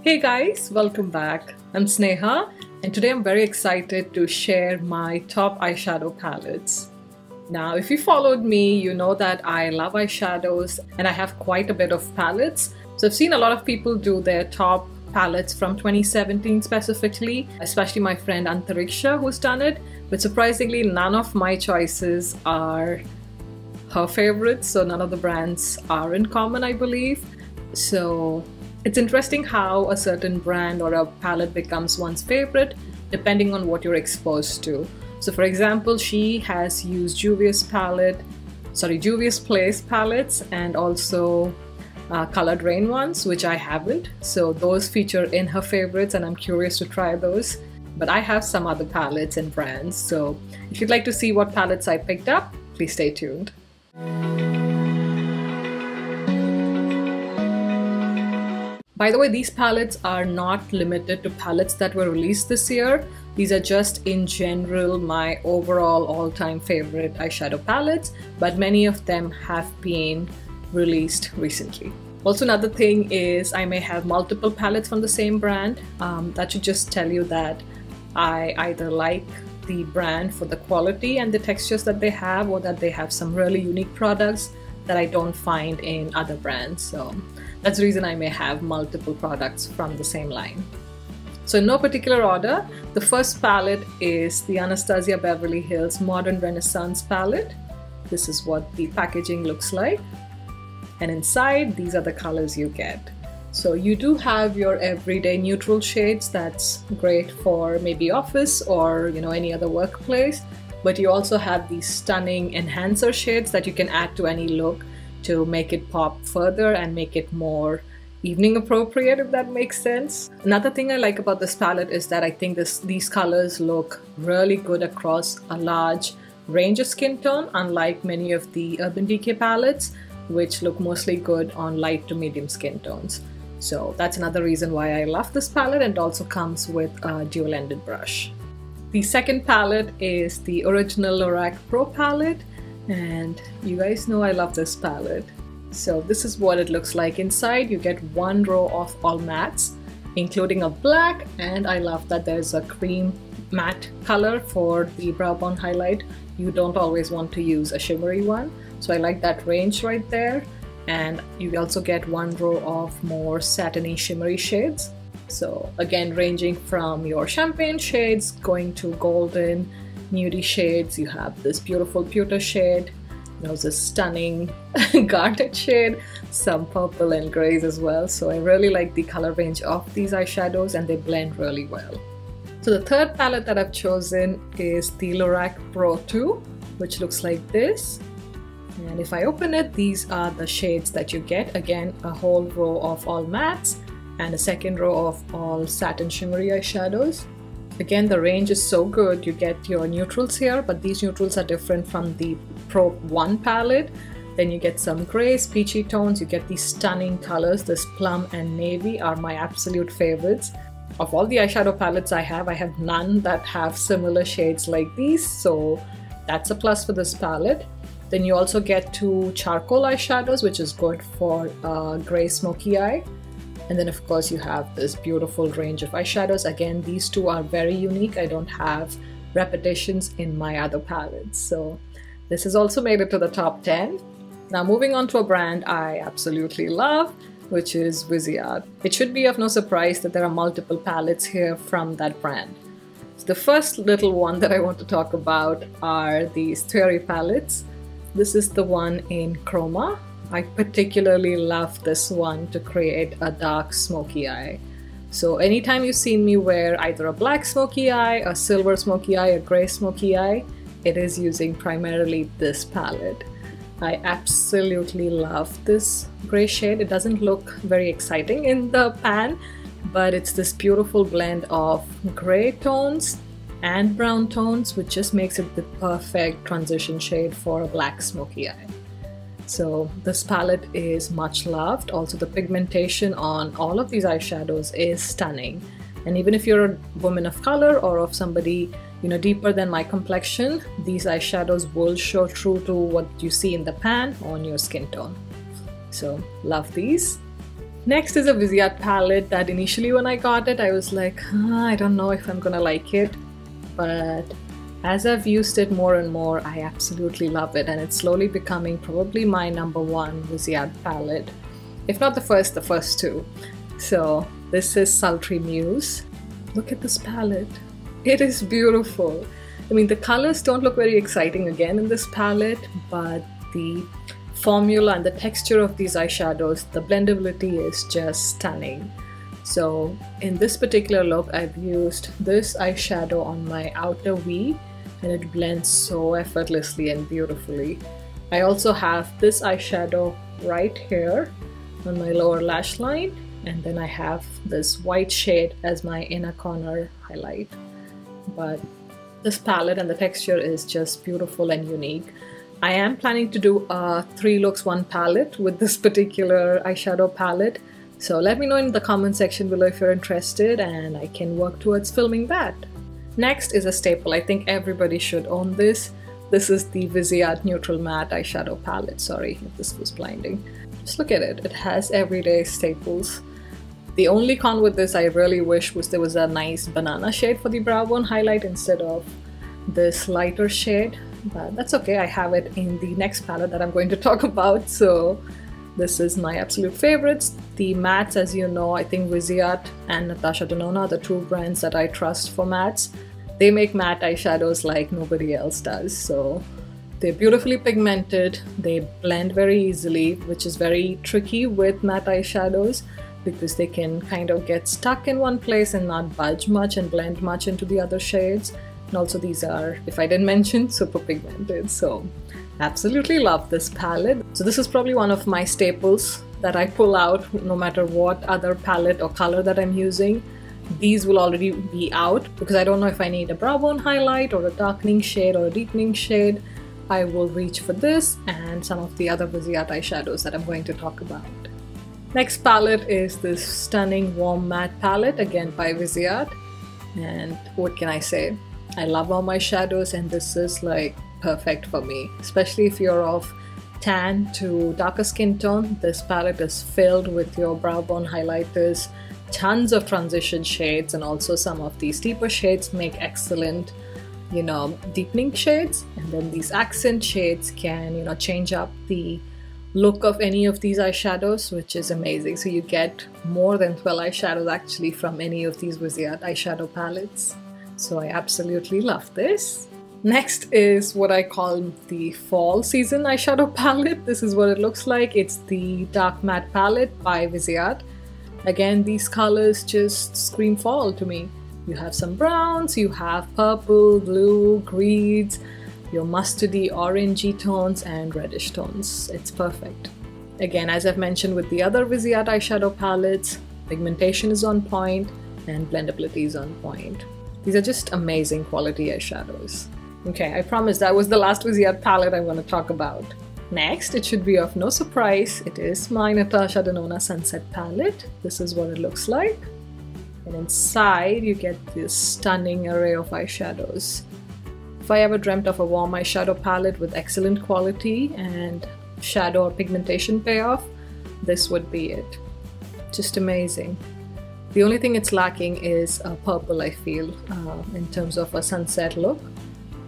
Hey guys, welcome back. I'm Sneha and today I'm very excited to share my top eyeshadow palettes. Now if you followed me, you know that I love eyeshadows and I have quite a bit of palettes. So I've seen a lot of people do their top palettes from 2017 specifically, especially my friend NATASHA who's done it, but surprisingly none of my choices are her favorites, so none of the brands are in common, I believe. So it's interesting how a certain brand or a palette becomes one's favorite depending on what you're exposed to. So for example, she has used Juvia's Place palettes and also Colored Rain ones, which I haven't. So those feature in her favorites and I'm curious to try those. But I have some other palettes and brands. So if you'd like to see what palettes I picked up, please stay tuned. By the way, these palettes are not limited to palettes that were released this year. These are just in general my overall all-time favorite eyeshadow palettes, but many of them have been released recently. Also, another thing is I may have multiple palettes from the same brand. That should just tell you that I either like the brand for the quality and the textures that they have, or that they have some really unique products that I don't find in other brands. So that's the reason I may have multiple products from the same line. So in no particular order, the first palette is the ANASTASIA Beverly Hills Modern Renaissance palette. This is what the packaging looks like. And inside, these are the colors you get. So you do have your everyday neutral shades. That's great for maybe office or any other workplace. But you also have these stunning enhancer shades that you can add to any look to make it pop further and make it more evening appropriate, if that makes sense. Another thing I like about this palette is that I think these colors look really good across a large range of skin tone, unlike many of the Urban Decay palettes, which look mostly good on light to medium skin tones. So that's another reason why I love this palette, and it also comes with a dual-ended brush. The second palette is the original Lorac Pro palette, and you guys know I love this palette. So this is what it looks like inside. You get one row of all mattes, including a black, and I love that there's a cream matte color for the brow bone highlight. You don't always want to use a shimmery one, so I like that range right there. And you also get one row of more satiny shimmery shades. So again, ranging from your champagne shades going to golden nudie shades. You have this beautiful pewter shade, there's a stunning garnet shade, some purple and grays as well. So I really like the color range of these eyeshadows and they blend really well. So the third palette that I've chosen is the Lorac Pro 2, which looks like this. And if I open it, these are the shades that you get. Again, a whole row of all mattes and a second row of all satin shimmery eyeshadows. Again, the range is so good. You get your neutrals here, but these neutrals are different from the Pro 1 palette. Then you get some grays, peachy tones. You get these stunning colors. This plum and navy are my absolute favorites. Of all the eyeshadow palettes I have none that have similar shades like these. So that's a plus for this palette. Then you also get two charcoal eyeshadows, which is good for gray smoky eye. And then of course you have this beautiful range of eyeshadows. Again, these two are very unique. I don't have repetitions in my other palettes. So this has also made it to the top 10. Now moving on to a brand I absolutely love, which is VISEART. It should be of no surprise that there are multiple palettes here from that brand. So the first little one that I want to talk about are these Theory palettes. This is the one in Chroma. I particularly love this one to create a dark smoky eye. So anytime you've seen me wear either a black smoky eye, a silver smoky eye, a gray smoky eye, it is using primarily this palette. I absolutely love this gray shade. It doesn't look very exciting in the pan, but it's this beautiful blend of gray tones and brown tones, which just makes it the perfect transition shade for a black smoky eye. So this palette is much loved. Also, the pigmentation on all of these eyeshadows is stunning. And even if you're a woman of color or of somebody deeper than my complexion, these eyeshadows will show true to what you see in the pan on your skin tone. So love these. Next is a VISEART palette that initially when I got it, I was like, I don't know if I'm gonna like it. But as I've used it more and more, I absolutely love it. And it's slowly becoming probably my #1 VISEART palette. If not the first two. So this is Sultry Muse. Look at this palette. It is beautiful. I mean, the colors don't look very exciting again in this palette, but the formula and the texture of these eyeshadows, the blendability is just stunning. So in this particular look, I've used this eyeshadow on my outer V, and it blends so effortlessly and beautifully. I also have this eyeshadow right here on my lower lash line, and then I have this white shade as my inner corner highlight. But this palette and the texture is just beautiful and unique. I am planning to do a 3 looks 1 palette with this particular eyeshadow palette. So let me know in the comment section below if you're interested, and I can work towards filming that. Next is a staple. I think everybody should own this. This is the VISEART Neutral Matte Eyeshadow Palette. Sorry if this was blinding. Just look at it. It has everyday staples. The only con with this I really wish was there was a nice banana shade for the brow bone highlight instead of this lighter shade. But that's okay. I have it in the next palette that I'm going to talk about. So this is my absolute favorites. The mattes, as you know, I think VISEART and NATASHA DENONA are the 2 brands that I trust for mattes. They make matte eyeshadows like nobody else does. So they're beautifully pigmented, they blend very easily, which is very tricky with matte eyeshadows because they can kind of get stuck in one place and not budge much and blend much into the other shades. And also these are, if I didn't mention, super pigmented. So absolutely love this palette. So this is probably one of my staples that I pull out no matter what other palette or color that I'm using. These will already be out because I don't know if I need a brow bone highlight or a darkening shade or a deepening shade. I will reach for this and some of the other VISEART eyeshadows that I'm going to talk about. Next palette is this stunning warm matte palette, again by VISEART. And what can I say? I love all my shadows, and this is like perfect for me, especially if you're of tan to darker skin tone. This palette is filled with your brow bone highlighters, tons of transition shades, and also some of these deeper shades make excellent, you know, deepening shades. And then these accent shades can, you know, change up the look of any of these eyeshadows, which is amazing. So you get more than 12 eyeshadows actually from any of these VISEART eyeshadow palettes. So I absolutely love this. Next is what I call the fall season eyeshadow palette. This is what it looks like. It's the Dark Matte palette by VISEART. Again, these colors just scream fall to me. You have some browns, you have purple, blue, greens, your mustardy, orangey tones, and reddish tones. It's perfect. Again, as I've mentioned with the other VISEART eyeshadow palettes, pigmentation is on point and blendability is on point. These are just amazing quality eyeshadows. Okay, I promise that was the last VISEART palette I'm going to talk about. Next, it should be of no surprise, it is my NATASHA DENONA Sunset palette. This is what it looks like. And inside you get this stunning array of eyeshadows. If I ever dreamt of a warm eyeshadow palette with excellent quality and shadow or pigmentation payoff, this would be it. Just amazing. The only thing it's lacking is a purple, I feel, in terms of a sunset look.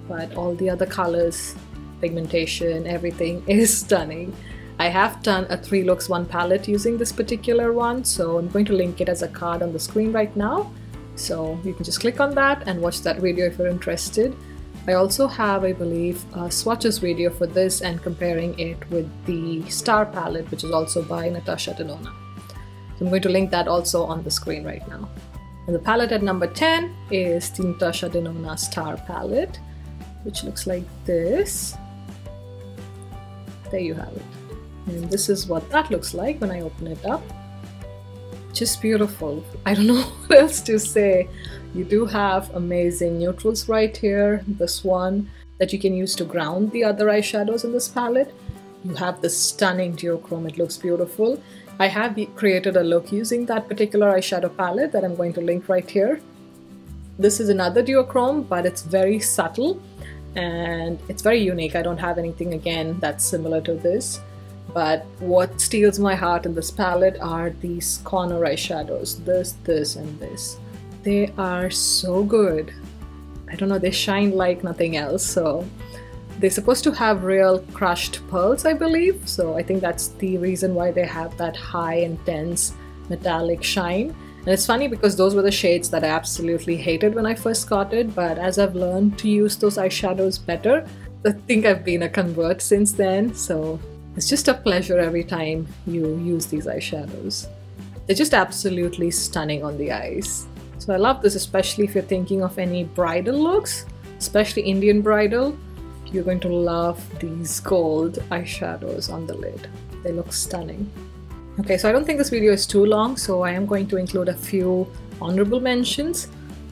But all the other colors, pigmentation, everything is stunning. I have done a 3 looks 1 palette using this particular one, so I'm going to link it as a card on the screen right now. So you can just click on that and watch that video if you're interested. I also have, I believe, a swatches video for this and comparing it with the Star palette, which is also by NATASHA DENONA. So I'm going to link that also on the screen right now. And the palette at number 10 is the NATASHA DENONA Star palette, which looks like this. There you have it. And this is what that looks like when I open it up. Just beautiful. I don't know what else to say. You do have amazing neutrals right here. This one that you can use to ground the other eyeshadows in this palette. You have this stunning duochrome. It looks beautiful. I have created a look using that particular eyeshadow palette that I'm going to link right here. This is another duochrome, but it's very subtle and it's very unique. I don't have anything again that's similar to this. But what steals my heart in this palette are these corner eyeshadows. This, and this. They are so good. I don't know, they shine like nothing else. So they're supposed to have real crushed pearls, I believe. So I think that's the reason why they have that high, intense, metallic shine. And it's funny because those were the shades that I absolutely hated when I first got it. But as I've learned to use those eyeshadows better, I think I've been a convert since then. So it's just a pleasure every time you use these eyeshadows. They're just absolutely stunning on the eyes. So I love this, especially if you're thinking of any bridal looks, especially Indian bridal. You're going to love these gold eyeshadows on the lid. They look stunning. Okay, so I don't think this video is too long, so I am going to include a few honorable mentions.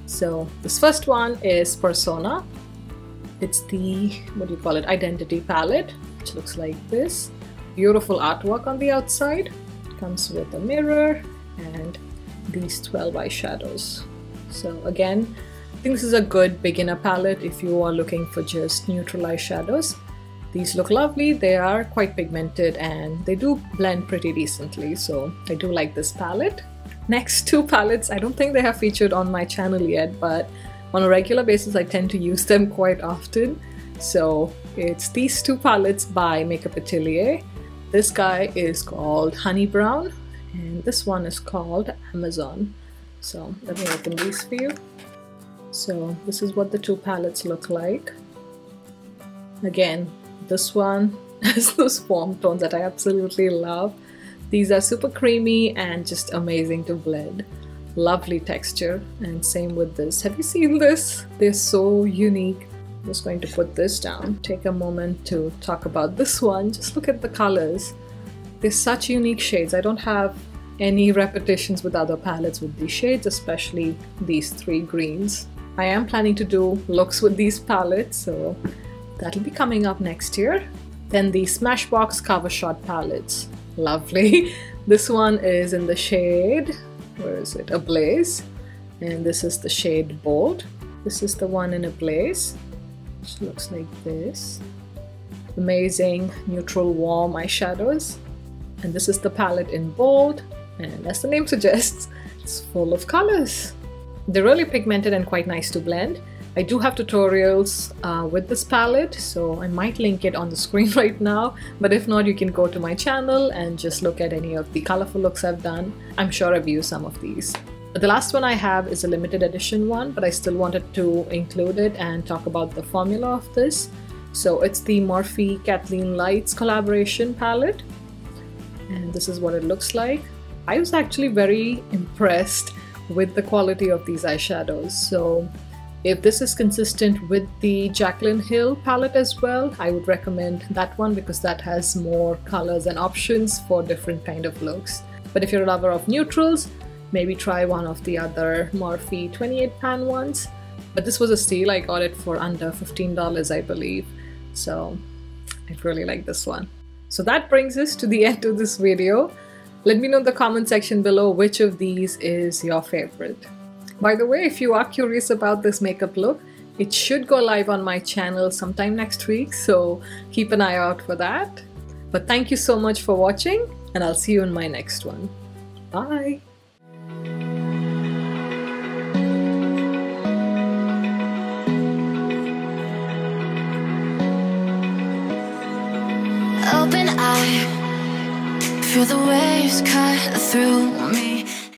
So this first one is Persona. It's the, what do you call it, Identity palette, which looks like this. Beautiful artwork on the outside. It comes with a mirror and these 12 eyeshadows. So again, I think this is a good beginner palette if you are looking for just neutral eyeshadows. These look lovely, they are quite pigmented and they do blend pretty decently, so I do like this palette. Next two palettes, I don't think they have featured on my channel yet, but on a regular basis I tend to use them quite often. So it's these two palettes by Makeup Atelier. This guy is called Honey Brown and this one is called Amazon. So let me open these for you. So this is what the two palettes look like. Again, this one has those warm tones that I absolutely love. These are super creamy and just amazing to blend. Lovely texture, and same with this. Have you seen this? They're so unique. I'm just going to put this down. Take a moment to talk about this one. Just look at the colors. They're such unique shades. I don't have any repetitions with other palettes with these shades, especially these three greens. I am planning to do looks with these palettes, so that'll be coming up next year. Then the Smashbox Cover Shot palettes. Lovely. This one is in the shade, where is it? Ablaze. And this is the shade Bold. This is the one in Ablaze, which looks like this. Amazing neutral warm eyeshadows. And this is the palette in Bold. And as the name suggests, it's full of colors. They're really pigmented and quite nice to blend. I do have tutorials with this palette, so I might link it on the screen right now, but if not, you can go to my channel and just look at any of the colorful looks I've done. I'm sure I've used some of these. But the last one I have is a limited edition one, but I still wanted to include it and talk about the formula of this. So it's the Morphe Kathleen Lights collaboration palette, and this is what it looks like. I was actually very impressed with the quality of these eyeshadows. So if this is consistent with the Jaclyn Hill palette as well, I would recommend that one because that has more colors and options for different kind of looks. But if you're a lover of neutrals, maybe try one of the other Morphe 28 pan ones. But this was a steal. I got it for under $15, I believe. So I really like this one. So that brings us to the end of this video. Let me know in the comment section below which of these is your favorite. By the way, if you are curious about this makeup look, it should go live on my channel sometime next week, so keep an eye out for that. But thank you so much for watching, and I'll see you in my next one. Bye! Open eye, feel the waves cut through me.